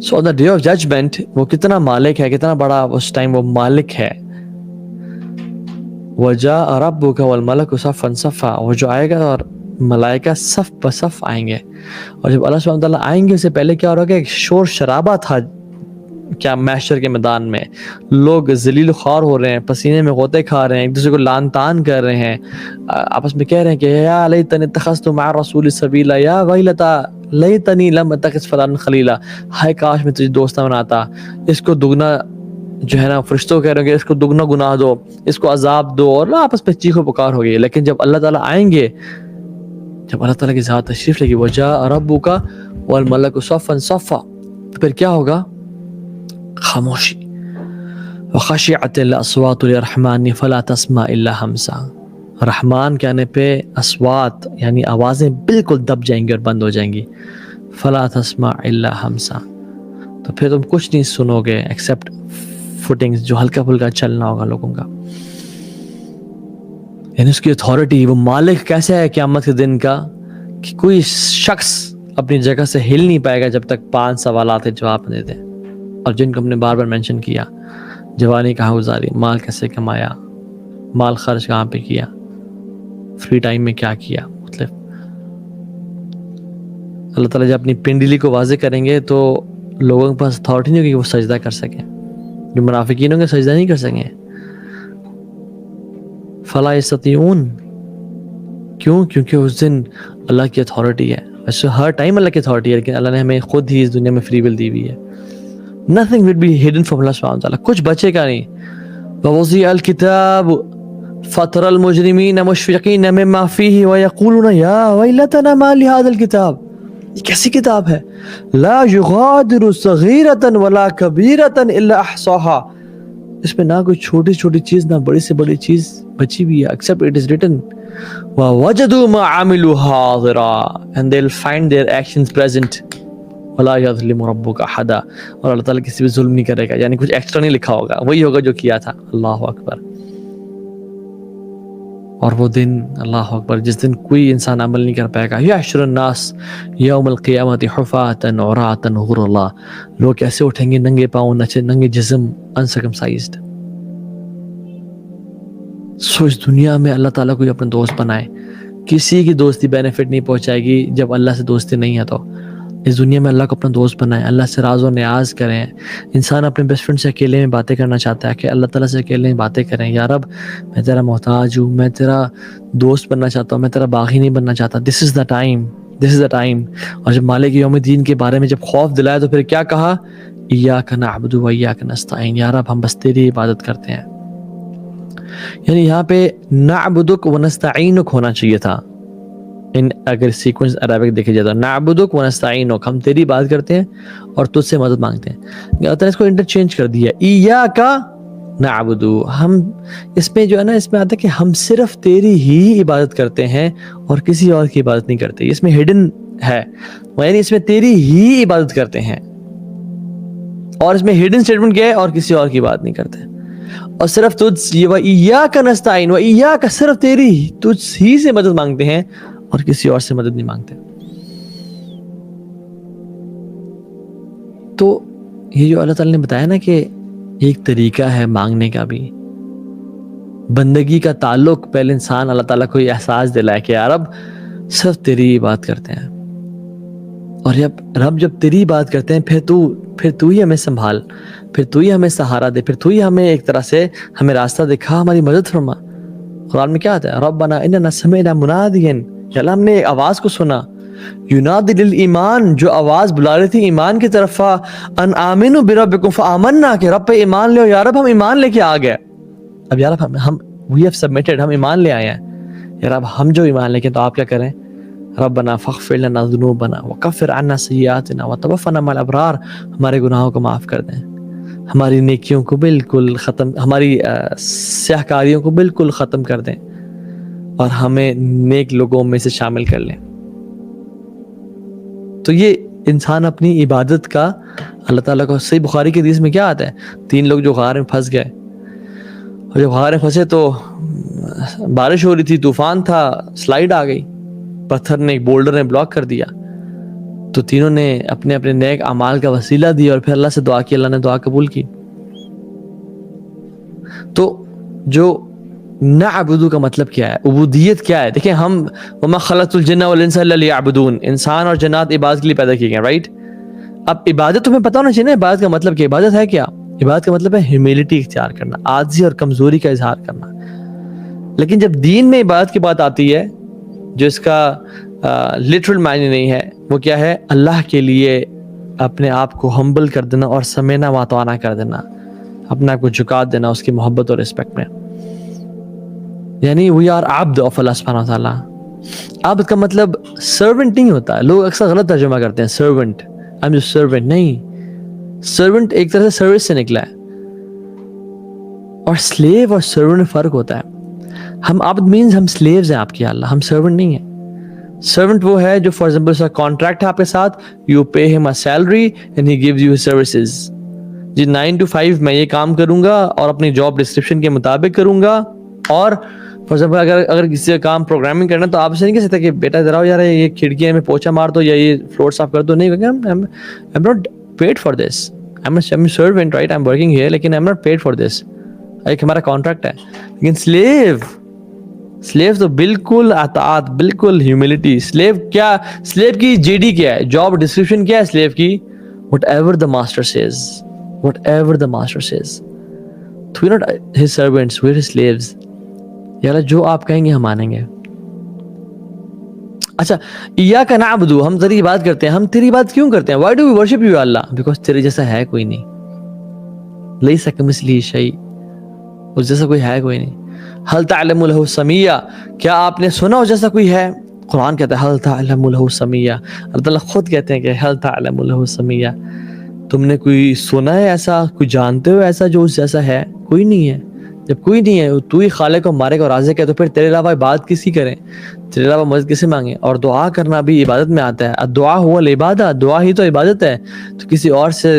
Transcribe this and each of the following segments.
So the day of judgement وہ کتنا مالک ہے, کتنا بڑا اس ٹائم وہ مالک ہے. وَجَاءَ رَبُّكَ وَالْمَلَكُ صَفًّا صَفًّا, وہ جو آئے گا اور ملائکہ صف بصف آئیں گے. اور جب اللہ سبحانہ وتعالیٰ آئیں گے, اس سے پہلے کیا ہو رہا ہے کہ ایک شور شرابہ تھا کیا محشر کے میدان میں. لوگ ذلیل خوار ہو رہے ہیں, پسینے میں غوطے کھا رہے ہیں, ایک دوسرے کو لان تان کر رہے ہیں, آپس میں کہہ رہے ہیں کہ یا لیتنی اتخذت مع الرسول سبیلا یا ویلتا لیتنی لم اتخذ فلانا خلیلا, ہائے کاش میں تجھے دوستہ بناتا. اس کو دگنا جو ہے نا, فرشتوں کہہ رہے ہیں کہ اس کو دگنا گناہ دو, اس کو عذاب دو, اور آپس میں چیخو پکار ہو گئی. لیکن جب اللہ تعالیٰ آئیں گے, جب اللہ تعالیٰ کی ذات تشریف لے گی, وَجَاءَ رَبُّكَ وَالْمَلَكُ صَفًّا صَفًّا, تو پھر کیا ہوگا؟ خاموشی. وَخَشِعَتِ الْأَصْوَاتُ لِلرَّحْمَنِ فَلَا تَسْمَعُ إِلَّا هَمْسًا, رحمان کے آنے پہ اصوات یعنی آوازیں بالکل دب جائیں گی اور بند ہو جائیں گی. فَلَا تَسْمَعُ إِلَّا هَمْسًا, تو پھر تم کچھ نہیں سنو گے ایکسیپٹ فوٹنگز جو ہلکا پھلکا چلنا ہوگا لوگوں کا. یعنی اس کی اتھارٹی, وہ مالک کیسا ہے قیامت کے دن کا کہ کوئی شخص اپنی جگہ سے ہل نہیں پائے گا جب تک 5 سوالات جواب نہ دے. اور جن کو ہم نے بار بار مینشن کیا, جوانی کہاں گزاری, مال کیسے کمایا, مال خرچ کہاں پہ کیا, فری ٹائم میں کیا کیا, مطلب اللہ تعالیٰ جب اپنی پنڈلی کو واضح کریں گے تو لوگوں کے پاس اتھارٹی نہیں ہوگی کہ وہ سجدہ کر سکیں. جو منافقین ہوں گے سجدہ نہیں کر سکیں. فَلَا يَسْتَطِيعُونَ, کیوں؟ کیونکہ اس دن اللہ کی اتھارٹی ہے. ویسے ہر ٹائم اللہ کی اتھارٹی ہے, لیکن اللہ نے ہمیں خود ہی اس دنیا میں فری ول دی ہوئی ہے. Nothing will be hidden from Allah subhanahu wa ta'ala, کچھ بچے گا نہیں. وَوُضِعَ الْكِتَابُ فَتَرَى الْمُجْرِمِينَ مُشْفِقِينَ مِمَّا فِيهِ وَيَقُولُونَ يَا وَيْلَتَنَا مَا لِهَذَا الْكِتَابِ, یہ کیسی کتاب ہے, لَا يُغَادِرُ صَغِيرَةً وَلَا كَبِيرَةً إِلَّا أَحْصَاهَا, اس میں نہ کوئی چھوٹی چھوٹی چیز نہ بڑی سے بڑی چیز بچی بھی ہے, except it is written وَوَجَدُوا مَا عَمِلُوا حَاضِرًا, and they'll find their actions present. وَلَا يَظْلِمُ رَبُّكَ أَحَدًا, اور اللہ تعالیٰ کسی بھی ظلم نہیں کرے گا, یعنی کچھ ایکسٹرا نہیں لکھا ہوگا, وہی ہوگا جو کیا تھا. اللہ اکبر. اور وہ دن, اللہ اکبر, جس دن کوئی انسان عمل نہیں کر پائے گا. يَحْشُرُ النَّاسِ يَوْمَ الْقِيَامَةِ حُفَاةً عُرَاةً غُرَلًا, لوگ کیسے اٹھیں گے, ننگے پاؤں, ننگے جسم, انسرکمسائزڈ. سو اس دنیا میں اللہ تعالیٰ کو اپنا دوست بنائے. کسی کی دوستی بینیفٹ نہیں پہنچائے گی جب اللہ سے دوستی نہیں ہے. تو اس دنیا میں اللہ کو اپنا دوست بنائیں, اللہ سے راز و نیاز کریں. انسان اپنے بیسٹ فرینڈ سے اکیلے میں باتیں کرنا چاہتا ہے کہ اللہ تعالیٰ سے اکیلے میں باتیں کریں. یا رب میں تیرا محتاج ہوں, میں تیرا دوست بننا چاہتا ہوں, میں تیرا باغی نہیں بننا چاہتا. This is the time, this is the time. اور جب مالک یوم الدین کے بارے میں جب خوف دلایا تو پھر کیا کہا, ایاک نعبد و ایاک نستعین, یا رب ہم بس تیری عبادت کرتے ہیں. یعنی یہاں پہ نعبدک و نستعینک ہونا چاہیے تھا. اگر سیکوینس عربک دیکھے جائے تو نعبدک و نستعینک, ہم تیری بات کرتے ہیں اور تجھ سے مدد مانگتے ہیں. اللہ تعالیٰ نے اس کو انٹرچینج کر دیا, ایاک نعبد, ہم اس میں جو ہے نا, اس میں آتا ہے کہ ہم صرف تیری ہی عبادت کرتے ہیں اور کسی اور کی عبادت نہیں کرتے. اس میں ہڈن ہے, یعنی اس میں تیری ہی عبادت کرتے ہیں, اور اس میں ہڈن اسٹیٹمنٹ کیا ہے, اور کسی اور کی بات نہیں کرتے. اور صرف تجھ, یہ وَإِيَّاكَ نَسْتَعِينُ, وَإِيَّاكَ, صرف تیری ہی, تجھ ہی سے مدد مانگتے ہیں اور کسی اور سے مدد نہیں مانگتے. تو یہ جو اللہ تعالیٰ نے بتایا نا کہ ایک طریقہ ہے مانگنے کا بھی, بندگی کا تعلق, پہلے انسان اللہ تعالیٰ کو یہ احساس دلائے کہ یار رب صرف تیری بات کرتے ہیں. اور جب تیری بات کرتے ہیں پھر تو ہی ہمیں سنبھال, پھر تو ہی ہمیں سہارا دے, پھر تو ہی ہمیں ایک طرح سے ہمیں راستہ دکھا, ہماری مدد فرما. قرآن میں کیا آتا ہے, ربنا اننا سمعنا منادیا, یا اللہ ہم نے ایک آواز کو سنا, ینادی للایمان, جو آواز بلا رہی تھی ایمان کی طرف, ان آمنوا بربکم فآمنا, کہ رب پہ ایمان لے ہو. یا رب ہم ایمان لے کے آ گئے. اب یا رب ہم we have submitted, ہم ایمان لے آئے ہیں. یا رب ہم جو ایمان لے کے, تو آپ کیا کریں, ربنا فاغفر لنا ذنوبنا وکفر عنا سیئاتنا وتوفنا مع الابرار, ہمارے گناہوں کو معاف کر دیں, ہماری نیکیوں کو بالکل ختم, ہماری سیاہکاریوں کو بالکل ختم کر دیں, اور ہمیں نیک لوگوں میں سے شامل کر لیں. تو یہ انسان اپنی عبادت کا اللہ تعالیٰ کو, صحیح بخاری کی حدیث میں کیا آتا ہے, 3 لوگ جو غار میں پھنس گئے, اور جب غار میں پھنسے تو بارش ہو رہی تھی, طوفان تھا, سلائیڈ آ گئی, پتھر نے, ایک بولڈر نے بلاک کر دیا. تو تینوں نے اپنے اپنے نیک اعمال کا وسیلہ دیا اور پھر اللہ سے دعا کی, اللہ نے دعا قبول کی. تو جو نعبدو کا مطلب کیا ہے, عبودیت کیا ہے؟ دیکھیں ہم وما خلقت الجن والانس الا لیعبدون, انسان اور جنات عبادت کے لیے پیدا کیے گئے, رائٹ؟ اب عبادت تمہیں پتہ ہونا چاہیے نا عبادت کا مطلب کیا. عبادت ہے کیا؟ عبادت کا مطلب ہے ہیوملٹی اختیار کرنا, عاجزی اور کمزوری کا اظہار کرنا. لیکن جب دین میں عبادت کی بات آتی ہے جو اس کا لٹرل معنی نہیں ہے, وہ کیا ہے؟ اللہ کے لیے اپنے آپ کو ہمبل کر دینا اور سمینا ماتوانا کر دینا, اپنے آپ کو جھکا دینا اس کی محبت اور رسپیکٹ میں. یعنی وی آر عبد آف اللہ سبحانہ و تعالیٰ. عبد کا مطلب سرونٹ نہیں ہوتا ہے, لوگ اکثر غلط ترجمہ کرتے ہیں سرونٹ, آئی ایم سرونٹ. نہیں, سرونٹ ایک طرح سے سروس سے نکلا ہے, اور سلیو اور سرونٹ فرق ہوتا ہے. ہم عبد مینز ہم سلیوز ہیں آپ کی, اللہ, ہم سرونٹ نہیں ہیں. سرونٹ وہ ہے جو فار ایگزامپل کانٹریکٹ ہے آپ کے ساتھ, you pay him a salary and he gives you services. جی 9 to 5 میں یہ کام کروں گا اور اپنی جاب ڈسکرپشن کے مطابق کروں گا, اور فار ایگزامپل اگر کسی کا کام پروگرامنگ کرنا تو آپ سے نہیں کہہ سکتے کہ بیٹا ذرا یار یہ کھڑکیاں میں پوچھا مار دو یا یہ فلور صاف کر دو. نہیں, I'm not paid for this. I'm a servant, right? I'm working here, لیکن I'm not paid for this. ایک ہمارا کانٹریکٹ ہے. لیکن سلیو تو بالکل اطاعت, بالکل ہیوملٹی. سلیو کیا, سلیو کی جے ڈی کیا ہے, جاب ڈسکرپشن کیا ہے سلیو کی؟ whatever the master says. Whatever the master says. So we're not his servants, we're his slaves. یا اللہ جو آپ کہیں گے ہم مانیں گے. اچھا, ایاک نعبدو, ہم تیری عبادت کرتے ہیں. ہم تیری عبادت کیوں کرتے ہیں؟ Why do we worship you Allah? Because تیرے جیسا ہے کوئی نہیں. لیس کمثلہ شیء, اس جیسا کوئی ہے کوئی نہیں. هل تعلم له سمیہ, کیا آپ نے سنا اس جیسا کوئی ہے؟ قرآن کہتا ہے هل تعلم له سمیہ. اللہ تعالیٰ خود کہتے ہیں کہ هل تعلم له سمیہ, تم نے کوئی سنا ہے ایسا, کوئی جانتے ہو ایسا جو اس جیسا ہے؟ کوئی نہیں ہے. جب کوئی نہیں ہے, تو ہی خالق و مالک اور رازق ہے, تو پھر تیرے علاوہ عبادت کس کی کریں؟ تیرے علاوہ مدد کسے مانگیں؟ اور دعا کرنا بھی عبادت میں آتا ہے. الدعاء هو العبادہ, دعا ہی تو عبادت ہے. تو کسی اور سے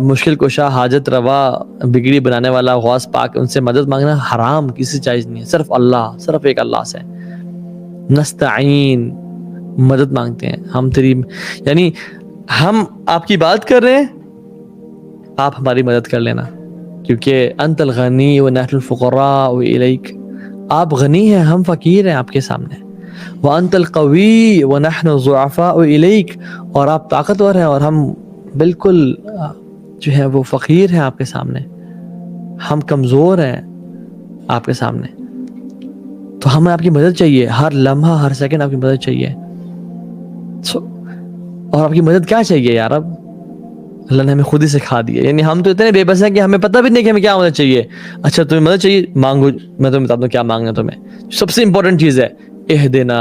مشکل کشا, حاجت روا, بگڑی بنانے والا, غوث پاک, ان سے مدد مانگنا حرام, کسی جائز نہیں ہے. صرف اللہ, صرف ایک اللہ سے نستعین, مدد مانگتے ہیں ہم تیری. یعنی ہم آپ کی بات کر رہے ہیں, آپ ہماری مدد کر لینا, کیونکہ انت الغنی ونحن الفقراء الیک, آپ غنی ہیں, ہم فقیر ہیں آپ کے سامنے. وانت القوی ونحن الضعفاء الیک, اور آپ طاقتور ہیں اور ہم بالکل جو ہے وہ فقیر ہیں آپ کے سامنے, ہم کمزور ہیں آپ کے سامنے. تو ہمیں آپ کی مدد چاہیے, ہر لمحہ ہر سیکنڈ آپ کی مدد چاہیے. اور آپ کی مدد کیا چاہیے یار؟ اب اللہ نے ہمیں خود ہی سکھا دیا. یعنی ہم تو اتنے بے بس ہیں کہ ہمیں پتہ بھی نہیں کہ ہمیں کیا مدد چاہیے. اچھا تمہیں مدد چاہیے, مانگو, میں تمہیں بتا دوں کیا مانگنا تمہیں. سب سے امپورٹنٹ چیز ہے اہدنا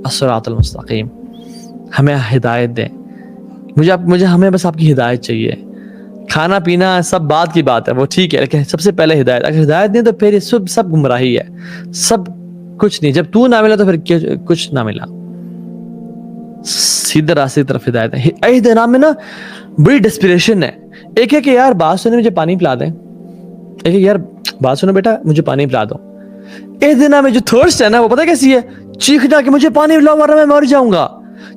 الصراط المستقیم, ہمیں ہدایت دیں. ہمیں بس آپ کی ہدایت چاہیے. کھانا پینا سب بات کی بات ہے, وہ ٹھیک ہے, لیکن سب سے پہلے ہدایت. اگر ہدایت نہیں تو پھر یہ سب گمراہی ہے, سب کچھ نہیں. جب تو نہ ملا تو پھر کچھ نہ ملا. سیدھے راستے کی طرف ہدایت ہے. اہدنا میں نا بڑی ڈسپریشن ہے. ایک ہے کہ یار بات سنے مجھے پانی پلا دیں, ایک ہے یار بات سنو بیٹا مجھے پانی پلا دو. اہدنا میں جو تھرسٹ ہے نا وہ پتہ کیسی ہے؟ چیخنا کہ مجھے پانی پلاؤ ورنہ میں مر جاؤں گا.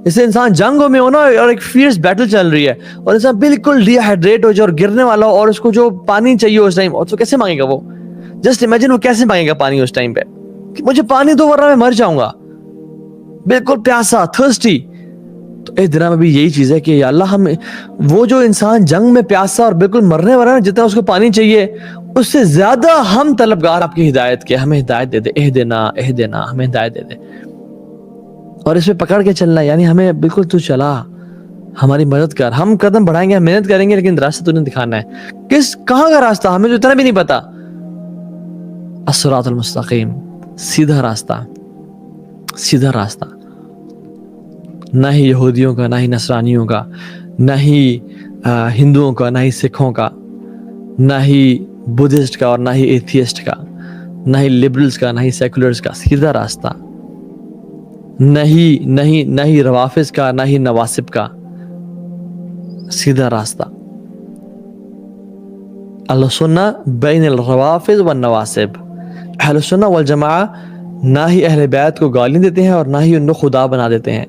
جیسے انسان جنگوں میں ہو نا, اور ایک فیئرس بیٹل چل رہی ہے, اور انسان بالکل ڈی ہائیڈریٹ ہو جائے اور گرنے والا ہو, اور اس کو جو پانی چاہیے اس ٹائم, اور تو کیسے مانگے گا وہ؟ جسٹ امیجن وہ کیسے مانگے گا پانی اس ٹائم پہ, کہ مجھے پانی دو ورنہ میں مر جاؤں گا, بالکل پیاسا, تھرسٹی. تو اس دن میں بھی یہی چیز ہے کہ یا اللہ ہم وہ جو انسان جنگ میں پیاسا اور بالکل مرنے والا ہے, جتنا اس کو پانی چاہیے اس سے زیادہ ہم طلبگار آپ کی ہدایت کے. ہمیں ہدایت دے دے, اہدنا, ہمیں ہدایت دے دے, اور اس پہ پکڑ کے چلنا. یعنی ہمیں بالکل تو چلا, ہماری مدد کر. ہم قدم بڑھائیں گے, ہم محنت کریں گے, لیکن راستہ تو نے دکھانا ہے. کہاں کا راستہ ہمیں تو اتنا بھی نہیں پتا. الصراط المستقیم, سیدھا راستہ, سیدھا راستہ. نہ ہی یہودیوں کا, نہ ہی نصرانیوں کا, نہ ہی ہندوؤں کا, نہ ہی سکھوں کا, نہ ہی بدھسٹ کا, اور نہ ہی ایتھیسٹ کا, نہ ہی لبرلز کا, نہ ہی سیکولرز کا. سیدھا راستہ. نہ ہی روافظ کا, نہ ہی نواسب کا. سیدھا راستہ. اہل سنہ بین الروافظ والنواسب. اہل سنہ والجماعہ نہ ہی اہل بیت کو گالی دیتے ہیں اور نہ ہی ان کو خدا بنا دیتے ہیں,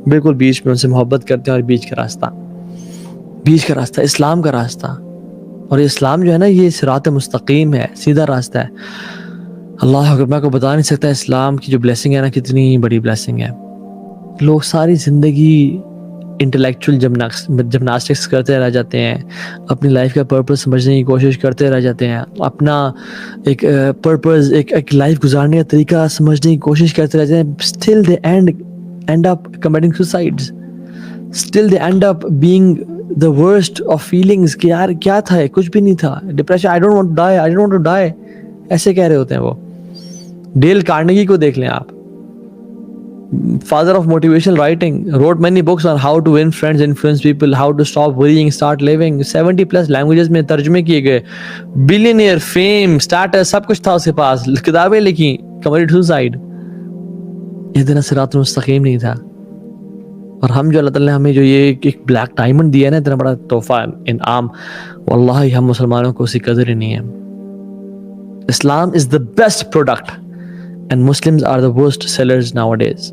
بالکل بیچ میں ان سے محبت کرتے ہیں. اور بیچ کا راستہ اسلام کا راستہ. اور اسلام جو ہے نا یہ صراط مستقیم ہے, سیدھا راستہ ہے. اللہ اکبر, میں کو بتا نہیں سکتا اسلام کی جو بلیسنگ ہے نا کتنی بڑی بلیسنگ ہے. لوگ ساری زندگی انٹلیکچوئل جمناسٹکس کرتے رہ جاتے ہیں, اپنی لائف کا پرپز سمجھنے کی کوشش کرتے رہ جاتے ہیں, اپنا ایک پرپز ایک لائف گزارنے کا طریقہ سمجھنے کی کوشش کرتے رہتے ہیں. Still they end up committing suicides. Still they end up being the worst of feelings کہ یار کیا تھا, کچھ بھی نہیں تھا. Depression, I don't want to die ایسے کہہ رہے ہوتے ہیں وہ. ڈیل کارنیگی کو دیکھ لیں آپ, father of motivational writing, wrote many books on how to win friends, influence people, how to stop worrying, start living. 70+ languages میں ترجمے کیے گئے. billionaire, fame, status سب کچھ تھا اس کے پاس, کتابیں لکھی, committed suicide. اتنا صراط مستقیم نہیں تھا. اور ہم جو اللہ تعالیٰ نے ہمیں جو یہ ایک بلیک ڈائمنڈ دیا ہے نا, اتنا بڑا تحفہ انعام, واللہ ہم مسلمانوں کو اسی قدر ہی نہیں ہے. اسلام is the best product and Muslims are the worst sellers nowadays.